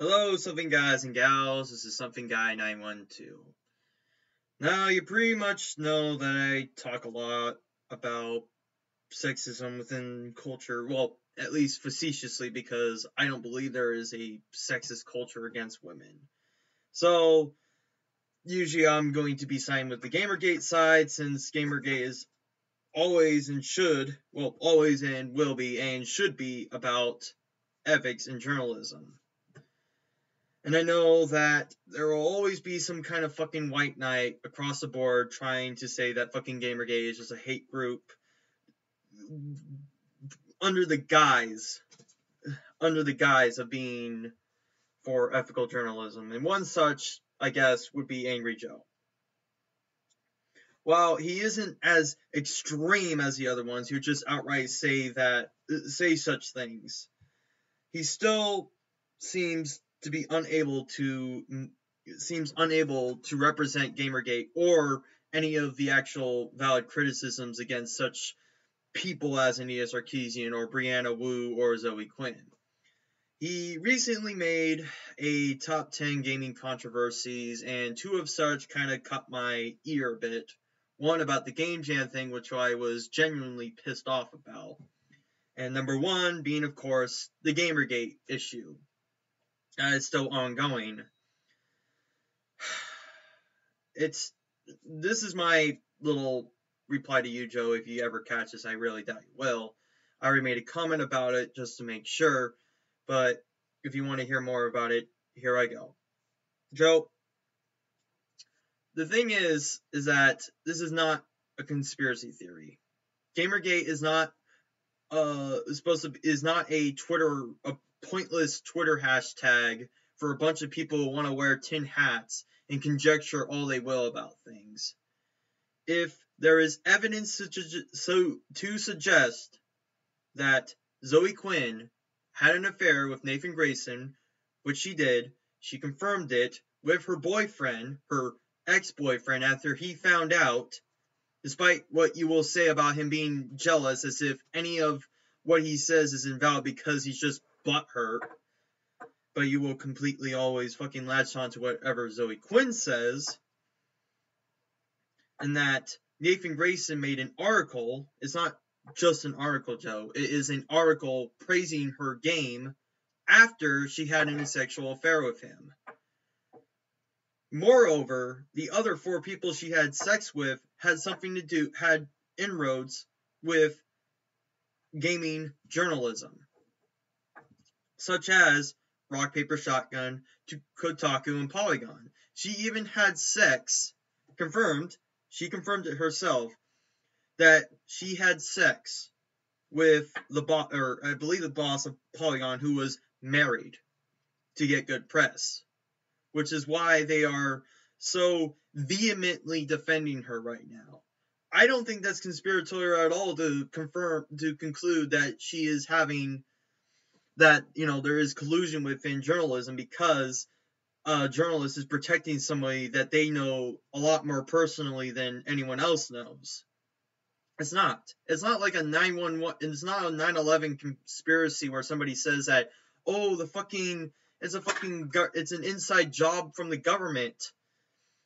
Hello, something guys and gals. This is something guy 912. Now, you pretty much know that I talk a lot about sexism within culture. Well, at least facetiously, because I don't believe there is a sexist culture against women. So, usually I'm going to be siding with the GamerGate side, since GamerGate is always and should, well, always and will be and should be about ethics and journalism. And I know that there will always be some kind of fucking white knight across the board trying to say that fucking GamerGate is just a hate group under the guise of being for ethical journalism. And one such, I guess, would be Angry Joe. While he isn't as extreme as the other ones who just outright say such things, he still seems unable to represent GamerGate or any of the actual valid criticisms against such people as Anita Sarkeesian or Brianna Wu or Zoe Quinn. He recently made a top 10 gaming controversies, and two of such kind of caught my ear a bit. One about the Game Jam thing, which I was genuinely pissed off about. And number one being, of course, the GamerGate issue. It's still ongoing. This is my little reply to you, Joe, if you ever catch this. I really doubt you will. I already made a comment about it just to make sure, but if you want to hear more about it, here I go. Joe, the thing is that this is not a conspiracy theory. GamerGate is not a pointless Twitter hashtag for a bunch of people who want to wear tin hats and conjecture all they will about things. If there is evidence to suggest that Zoe Quinn had an affair with Nathan Grayson, which she did, she confirmed it with her boyfriend, her ex-boyfriend, after he found out, despite what you will say about him being jealous, as if any of what he says is invalid because he's just butthurt, but you will completely always fucking latch on to whatever Zoe Quinn says, and that Nathan Grayson made an article. It's not just an article, Joe. It is an article praising her game after she had an sexual affair with him. Moreover, the other 4 people she had sex with had inroads with gaming journalism, such as Rock Paper Shotgun, Kotaku, and Polygon. She even had sex, she confirmed it herself, that she had sex with the boss of Polygon, who was married to get good press, which is why they are so vehemently defending her right now. I don't think that's conspiratorial at all to conclude that she is having that, there is collusion within journalism because a journalist is protecting somebody that they know a lot more personally than anyone else knows. It's not like a 911. It's not a 9/11 conspiracy where somebody says that, oh, it's an inside job from the government.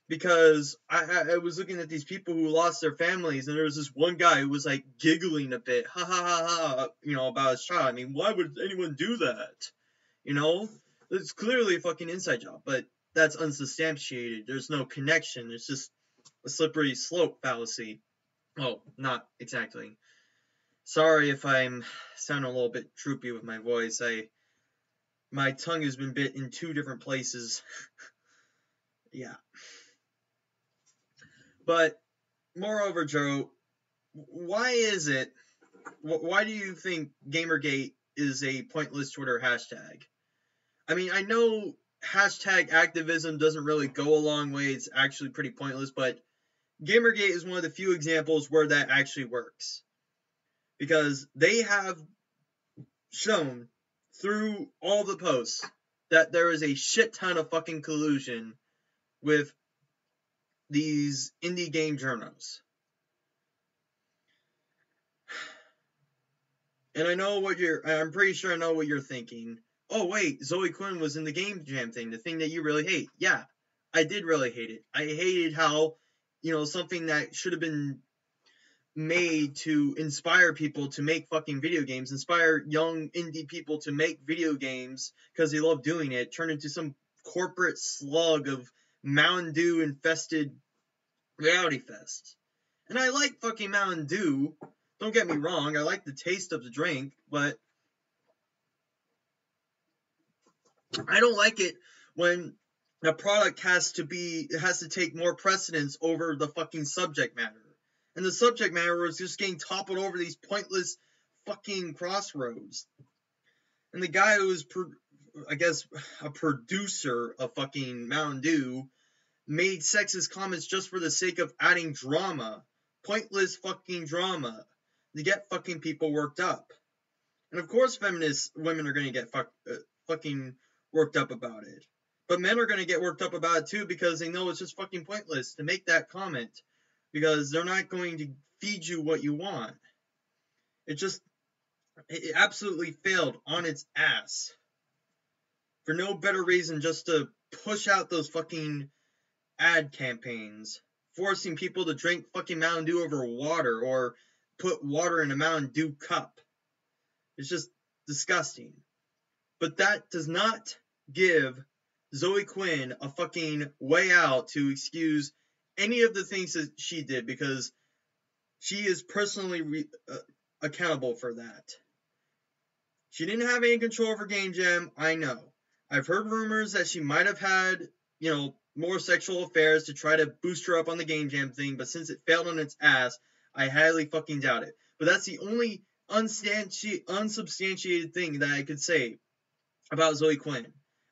Because I was looking at these people who lost their families, and there was this one guy who was like giggling a bit, ha ha ha ha, about his child. I mean, why would anyone do that? It's clearly a fucking inside job, but that's unsubstantiated. There's no connection. It's just a slippery slope fallacy. Oh, not exactly. Sorry if I'm sounding a little bit droopy with my voice. My tongue has been bit in 2 different places. Yeah. But, moreover, Joe, why do you think GamerGate is a pointless Twitter hashtag? I mean, I know hashtag activism doesn't really go a long way. It's actually pretty pointless, but GamerGate is one of the few examples where that actually works. Because they have shown through all the posts that there is a shit ton of fucking collusion with these indie game journals. And I'm pretty sure I know what you're thinking. oh wait, Zoe Quinn was in the Game Jam thing, the thing that you really hate. Yeah, I did really hate it. I hated how, something that should have been made to inspire people to make fucking video games, inspire young indie people to make video games because they love doing it, turned into some corporate slug of Mountain Dew infested reality fest. And I like fucking Mountain Dew. Don't get me wrong, I like the taste of the drink, but I don't like it when a product has to take more precedence over the fucking subject matter. And the subject matter was just getting toppled over these pointless fucking crossroads. And the guy who was, I guess, a producer of fucking Mountain Dew made sexist comments just for the sake of adding drama. Pointless fucking drama. To get fucking people worked up. And of course feminist women are going to get fucking worked up about it. But men are going to get worked up about it too because they know it's just fucking pointless to make that comment. Because they're not going to feed you what you want. It absolutely failed on its ass. For no better reason just to push out those fucking ad campaigns. Forcing people to drink fucking Mountain Dew over water or put water in a Mountain Dew cup. It's just disgusting. But that does not give Zoe Quinn a fucking way out to excuse any of the things that she did because she is personally accountable for that. She didn't have any control over Game Jam, I know. I've heard rumors that she might have had, more sexual affairs to try to boost her up on the Game Jam thing, but since it failed on its ass, I highly fucking doubt it. But that's the only unsubstantiated thing that I could say about Zoe Quinn.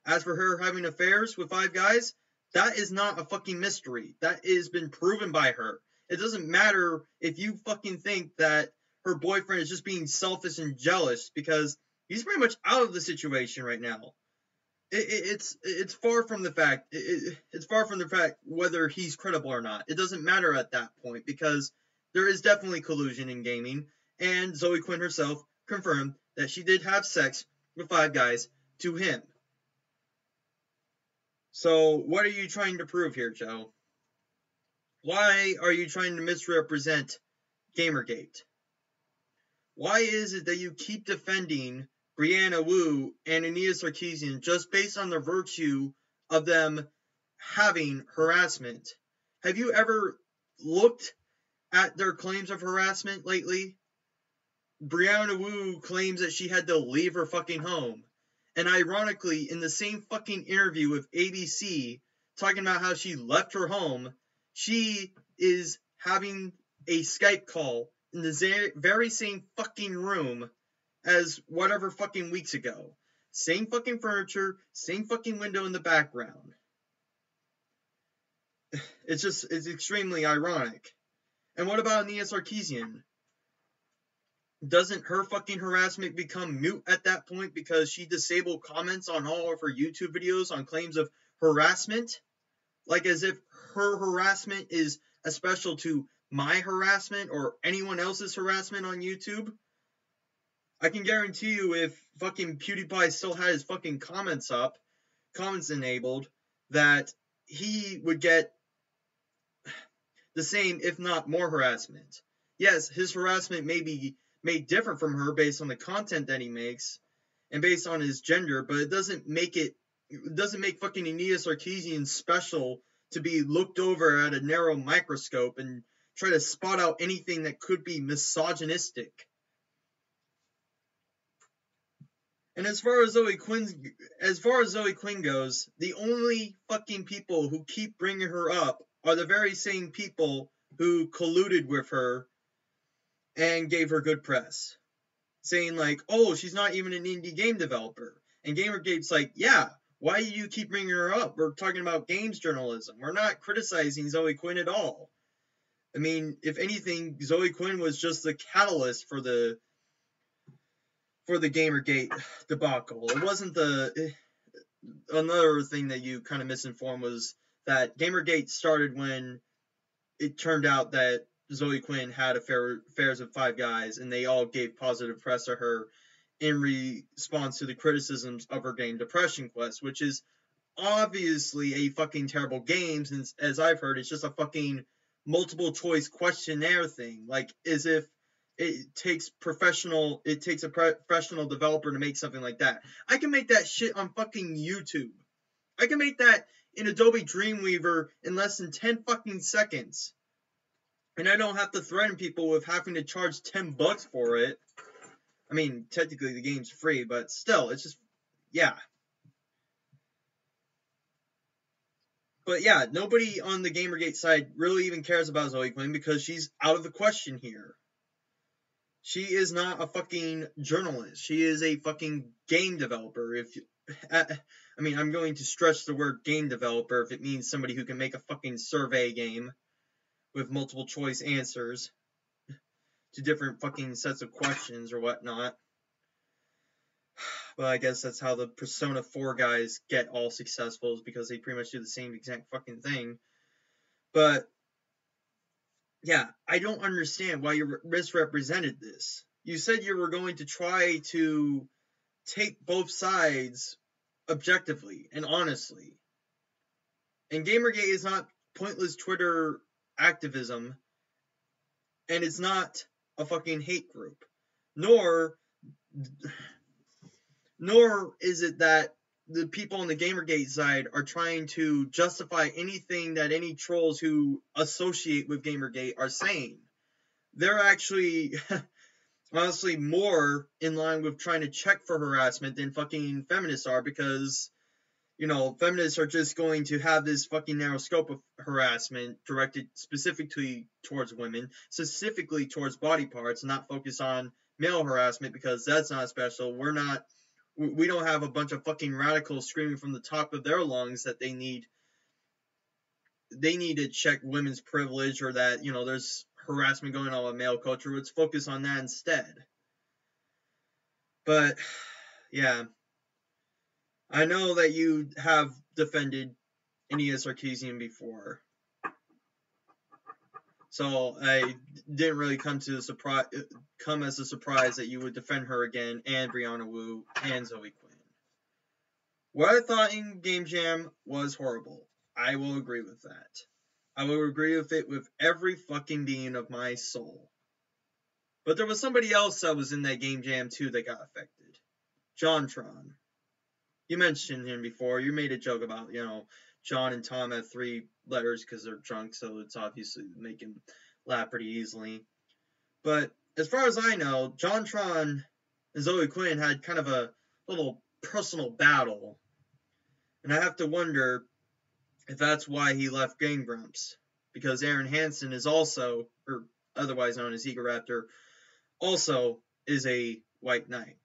As for her having affairs with 5 guys, that is not a fucking mystery. That has been proven by her. It doesn't matter if you fucking think that her boyfriend is just being selfish and jealous because he's pretty much out of the situation right now. It's far from the fact. It's far from the fact whether he's credible or not. It doesn't matter at that point because there is definitely collusion in gaming, and Zoe Quinn herself confirmed that she did have sex with 5 guys to him. So, what are you trying to prove here, Joe? Why are you trying to misrepresent GamerGate? Why is it that you keep defending Brianna Wu and Ania Sarkeesian just based on the virtue of them having harassment? Have you ever looked at their claims of harassment lately? Brianna Wu claims that she had to leave her fucking home. And ironically, in the same fucking interview with ABC, talking about how she left her home, she is having a Skype call in the very same fucking room as whatever fucking weeks ago. Same fucking furniture, same fucking window in the background. It's extremely ironic. And what about Ania Sarkeesian? Doesn't her fucking harassment become moot at that point because she disabled comments on all of her YouTube videos on claims of harassment? Like as if her harassment is special to my harassment or anyone else's harassment on YouTube? I can guarantee you if fucking PewDiePie still had his fucking comments enabled, that he would get the same, if not more harassment. Yes, his harassment may be made different from her based on the content that he makes and based on his gender, but it doesn't make fucking Ania Sarkeesian special to be looked over at a narrow microscope and try to spot out anything that could be misogynistic. And as far as Zoe Quinn goes, the only fucking people who keep bringing her up are the very same people who colluded with her and gave her good press. Saying like, oh, she's not even an indie game developer. And GamerGate's like, yeah, why do you keep bringing her up? We're talking about games journalism. We're not criticizing Zoe Quinn at all. I mean, if anything, Zoe Quinn was just the catalyst for the GamerGate debacle. It wasn't another thing that you kind of misinformed was that GamerGate started when it turned out that Zoe Quinn had affairs with 5 guys, and they all gave positive press to her in response to the criticisms of her game Depression Quest, which is obviously a fucking terrible game, since, as I've heard, it's just a fucking multiple choice questionnaire thing. Like, as if it takes a professional developer to make something like that. I can make that shit on fucking YouTube. I can make that in Adobe Dreamweaver in less than 10 fucking seconds. And I don't have to threaten people with having to charge $10 for it. I mean, technically the game's free, but still, it's just, yeah. But yeah, nobody on the GamerGate side really even cares about Zoe Quinn because she's out of the question here. She is not a fucking journalist. She is a fucking game developer. I mean, I'm going to stretch the word game developer if it means somebody who can make a fucking survey game with multiple choice answers to different fucking sets of questions or whatnot. But I guess that's how the Persona 4 guys get all successful, is because they pretty much do the same exact fucking thing. But yeah, I don't understand why you misrepresented this. You said you were going to try to take both sides objectively and honestly. And GamerGate is not pointless Twitter activism, and it's not a fucking hate group. Nor is it that the people on the GamerGate side are trying to justify anything that any trolls who associate with GamerGate are saying. They're actually, honestly, more in line with trying to check for harassment than fucking feminists are, because, you know, feminists are just going to have this fucking narrow scope of harassment directed specifically towards women, specifically towards body parts, and not focus on male harassment because that's not special. We don't have a bunch of fucking radicals screaming from the top of their lungs that they need to check women's privilege, or that, you know, there's harassment going on with male culture. Let's focus on that instead. But yeah, I know that you have defended Enia Sarkeesian before, so I didn't really come as a surprise that you would defend her again, and Brianna Wu and Zoe Quinn. What I thought in Game Jam was horrible. I will agree with that. I will agree with it with every fucking being of my soul. But there was somebody else that was in that Game Jam too that got affected. JonTron. You mentioned him before. You made a joke about, you know, John and Tom have 3 letters because they're drunk, so it's obviously make him laugh pretty easily. But as far as I know, JonTron and Zoe Quinn had kind of a little personal battle. And I have to wonder if that's why he left Game Grumps. Because Aaron Hansen is also, or otherwise known as Egoraptor, also is a white knight.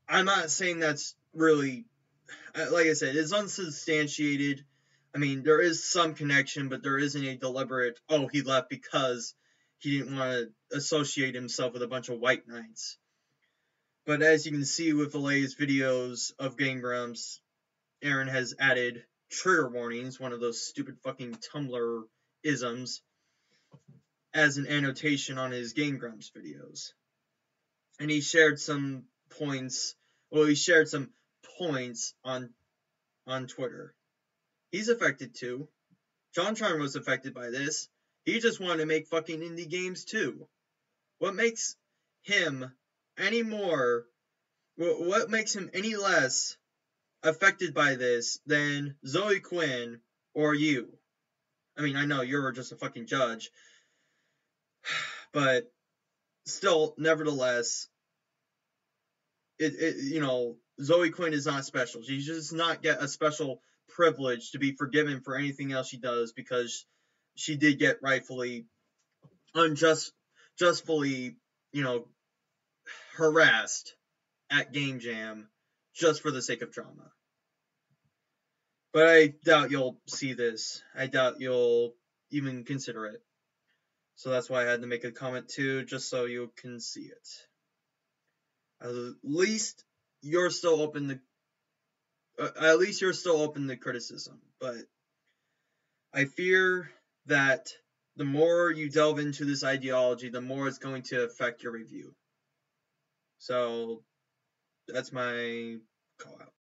I'm not saying that's really, like I said, it's unsubstantiated. I mean, there is some connection, but there isn't a deliberate, oh, he left because he didn't want to associate himself with a bunch of white knights. But as you can see with the latest videos of Game Grumps, Aaron has added trigger warnings, one of those stupid fucking Tumblr isms, as an annotation on his Game Grumps videos. And he shared some points, on Twitter. He's affected too. JonTron was affected by this. He just wanted to make fucking indie games too. What makes him any less affected by this than Zoe Quinn or you? I mean, I know you're just a fucking judge, but still, nevertheless, you know, Zoe Quinn is not special. She does not get a special privilege to be forgiven for anything else she does, because she did get rightfully, justly, you know, harassed at Game Jam just for the sake of drama. But I doubt you'll see this. I doubt you'll even consider it. So that's why I had to make a comment too, just so you can see it. At least you're still open to criticism. But I fear that the more you delve into this ideology, the more it's going to affect your review. So That's my call out.